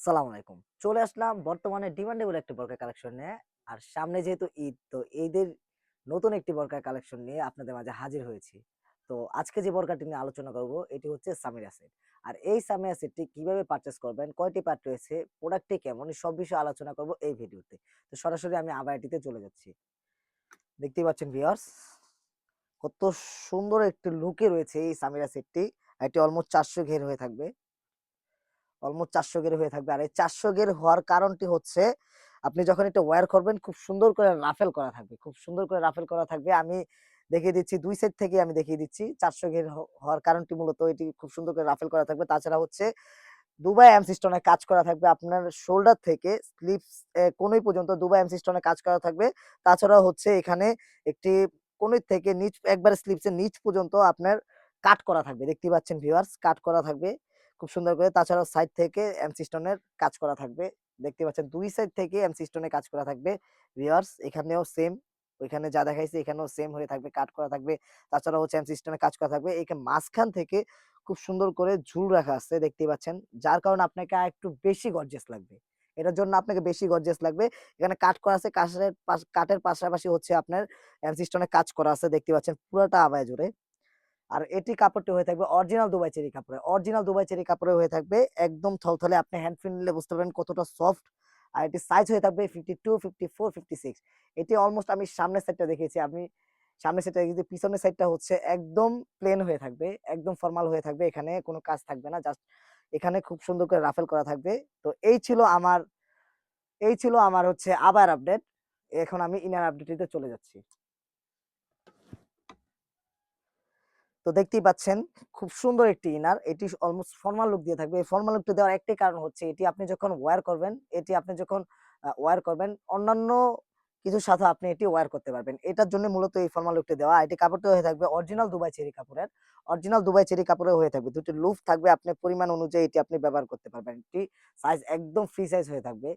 সালাম আলাইকুম। চলে আসলাম বর্তমানে ডিমান্ডেবল একটি বোরকা কালেকশন নিয়ে। আর সামনে যেহেতু ঈদ, তো ঈদের নতুন একটি বোরকা কালেকশন নিয়ে আপনাদের মাঝে হাজির হয়েছি। তো আজকে যে বোরকাটি নিয়ে আলোচনা করব এটি হচ্ছে সামিরা সেট। আর এই সামিরা সেটটি কিভাবে পারচেজ করবেন, কয়টি পার্ট রয়েছে, প্রোডাক্টটি কেমন, সব বিষয়ে আলোচনা করব এই ভিডিওতে। তো সরাসরি আমি আবায়াটিতে চলে যাচ্ছি। দেখতেই পাচ্ছেন ভিউয়ার্স, কত সুন্দর একটি লুকে রয়েছে এই সামিরা সেটটি। এটি অলমোস্ট ৪০০ ঘের হয়ে থাকবে। অলমোস্ট ৪০০ গের হয়ে থাকবে। আর এই ৪০০ গের হওয়ার কারণটি হচ্ছে, আপনি যখন এটা ওয়্যার করবেন খুব সুন্দর করে রাফেল করা থাকবে। খুব সুন্দর করে রাফেল করা থাকবে। আমি দেখিয়ে দিচ্ছি ২ সাইড থেকে আমি দেখিয়ে দিচ্ছি। ৪০০ গের হওয়ার কারণটি মূলত এটি খুব সুন্দর করে রাফেল করা থাকবে। তাছাড়া হচ্ছে দুবাই এমসিস্টোন এ কাজ করা থাকবে। আপনার শোল্ডার থেকে স্লিপস কনুই পর্যন্ত দুবাই এমসিস্টোন এ কাজ করা থাকবে। তাছাড়াও হচ্ছে এখানে একটি কনুই থেকে নিচ একবারে স্লিপসের নিচ পর্যন্ত আপনার কাট করা থাকবে। দেখতেই পাচ্ছেন ভিউয়ার্স, কাট করা থাকবে খুব সুন্দর করে। তাছাড়াও সাইড থেকে এমসিস্টোন এর কাজ করা থাকবে। দেখতে পাচ্ছেন ২ সাইড থেকে এমসিস্টোন এ কাজ করা থাকবে। ভিউয়ার্স, এখানেও সেম। ওইখানে যা দেখাইছি এখানেও সেম হয়ে থাকবে, কাট করা থাকবে। তাছাড়া হচ্ছে এমসিস্টোন এ কাজ করা থাকবে। মাঝখান থেকে খুব সুন্দর করে ঝুল রাখা আছে, দেখতেই পাচ্ছেন। যার কারণে আপনাকে আরেকটু বেশি গর্জিয়াস লাগবে। এটার জন্য আপনাকে বেশি গর্জিয়াস লাগবে। এখানে কাট করা আছে, কাটের পাশাপাশি হচ্ছে আপনার সিস্টেমে কাজ করা আছে, দেখতে পাচ্ছেন পুরাটা আবায়া জুড়ে। আর এটি কাপড়টি হয়ে থাকবে অরিজিনাল দুবাই চেরি কাপড়ে। অরিজিনাল দুবাই চেরি কাপড়ে হয়ে থাকবে। একদম থলথলে, আপনি হ্যান্ড ফিল নিলে বুঝতে পারবেন কতটা সফট। আর এটির সাইজ হয়ে থাকবে 52, 54, 56। এটি অলমোস্ট আমি সামনের সাইডটা দেখিয়েছি। আমি সামনের সাইডটা দেখিয়েছি। পিছনের সাইডটা হচ্ছে একদম প্লেন হয়ে থাকবে। একদম ফরমাল হয়ে থাকবে। এখানে কোন কাজ থাকবে না। জাস্ট এখানে খুব সুন্দর করে রাফেল করা থাকবে। তো এই ছিল আমার হচ্ছে আবায়ার আপডেট। এখন আমি ইনার আপডেটটিতে চলে যাচ্ছি। তো দেখতেই পাচ্ছেন খুব সুন্দর একটি ইনার। এটি অলমোস্ট ফর্মাল লুক দিয়ে থাকবে। এই ফর্মাল লুকটা দেওয়ার একটাই কারণ হচ্ছে, এটি আপনি যখন ওয়্যার করবেন, ওয়্যার করবেন অন্যান্য কিছুর সাথে আপনি এটি ওয়্যার করতে পারবেন। এটার জন্য মূলত এই ফর্মাল লুকটা দেওয়া। এটি কাপড়টা হয়ে থাকবে অরিজিনাল দুবাই চেরি কাপড়ের। অরিজিনাল দুবাই চেরি কাপড়ের হয়ে থাকবে। ২ টি লুপ থাকবে, আপনার পরিমাণ অনুযায়ী এটি আপনি ব্যবহার করতে পারবেন। এটি সাইজ একদম ফ্রি সাইজ হয়ে থাকবে।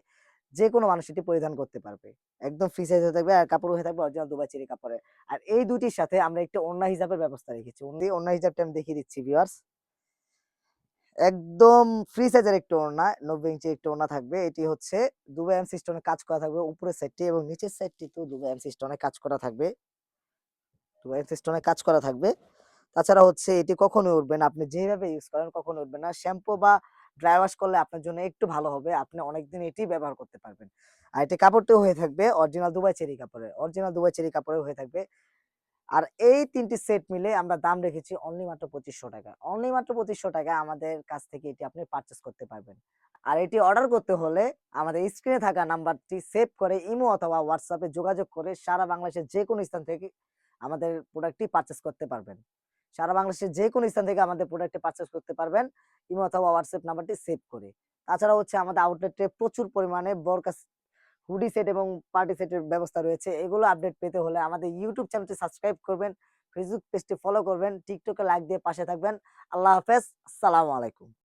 যেকোনো মানুষ এটি পরিধান করতে পারবে। একদম ফ্রি সাইজ হয়ে থাকবে, আর কাপড় হয়ে থাকবে অরিজিনাল দুবাই চেরি কাপড়ের। আর এই ২ টির সাথে আমরা একটা ওড়না হিজাবের ব্যবস্থা রেখেছি। ওড়না হিজাবটা আমি দেখিয়ে দিচ্ছি ভিউয়ার্স। একদম ফ্রি সাইজের একটা ওড়না, ৯০ ইঞ্চি একটা ওড়না থাকবে। এটি হচ্ছে দুবাই এমসি স্টোনে কাজ করা থাকবে উপরের সাইডটি, এবং নিচের সাইডটিতেও দুবাই এমসি স্টোনে কাজ করা থাকবে। দুবাই এমসি স্টোনে কাজ করা থাকবে। তাছাড়া হচ্ছে এটি কখনোই উঠবে না। আপনি যেভাবে ইউজ করেন কখনো উঠবে না। শ্যাম্পু বা ড্রাই ওয়াশ করলে আপনার জন্য একটু ভালো হবে। আপনি অনেকদিন এটি ব্যবহার করতে পারবেন। আর এটি কাপড়টিও হয়ে থাকবে অরিজিনাল দুবাই চেরি কাপড়ের। অরিজিনাল দুবাই চেরি কাপড়ের হয়ে থাকবে। আর এই ৩ টি সেট মিলে আমরা দাম রেখেছি অনলি মাত্র ৳২৫০০। অনলি মাত্র ৳২৫০০ আমাদের কাছ থেকে এটি আপনি পারচেজ করতে পারবেন। আর এটি অর্ডার করতে হলে আমাদের স্ক্রিনে থাকা নাম্বারটি সেভ করে ইমো অথবা WhatsApp এ যোগাযোগ করে সারা বাংলাদেশের যেকোনো স্থান থেকে আমাদের প্রোডাক্টটি পারচেজ করতে পারবেন। সারা বাংলাদেশের যেকোনো স্থান থেকে আমাদের প্রোডাক্টটি পারচেজ করতে পারবেন ইমো অথবা WhatsApp নাম্বারটি সেভ করে। তাছাড়া হচ্ছে আমাদের আউটলেটে প্রচুর পরিমাণে বোরকা হুডি সেট এবং পার্টি সেটের ব্যবস্থা রয়েছে। এগুলো আপডেট পেতে হলে আমাদের YouTube চ্যানেলটি সাবস্ক্রাইব করবেন, Facebook পেজটি ফলো করবেন, TikTok এ লাইক দিয়ে পাশে থাকবেন। আল্লাহ হাফেজ। আসসালামু আলাইকুম।